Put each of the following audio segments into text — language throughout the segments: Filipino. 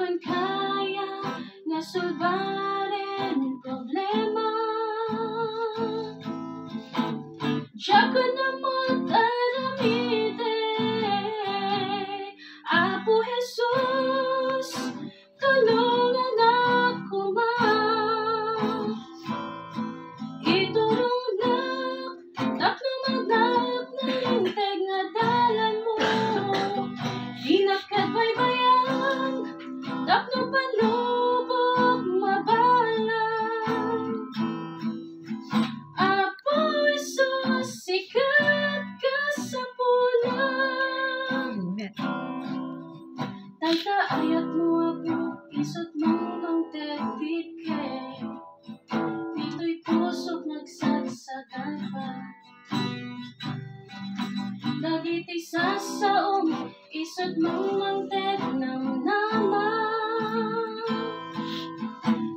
kon kaya nga sulbarin problema. Diya ko na mo taramide, Apo Jesus, tulungan ako man. Iturong nak magnak na linteg nga dalan mo. Di nakadbaybayan, tapno panlubog mabalang. Apo Jesus, sikat ka sa pulang. Tayta ayat mo ako, isot mo ang tepike. Dito'y pusok nagsagsagan pa. Dagiti sasaom, isot mo ang tet ng naman.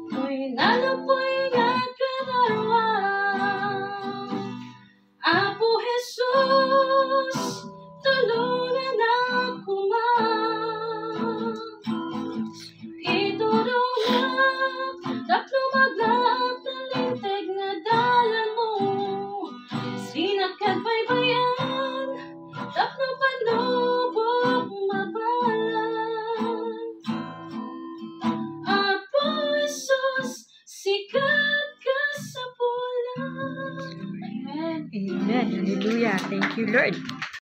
Ko'y nalupoy nagkarawan. Apo Jesus, tulungan ako man. Iturong tapno maglap na linteg nga dalan mo. Sinakagbaybayan, tapno panlubog mabalang. Apo Jesus, sikat ka sa pulang. Amen. Amen. Hallelujah. Thank you, Lord.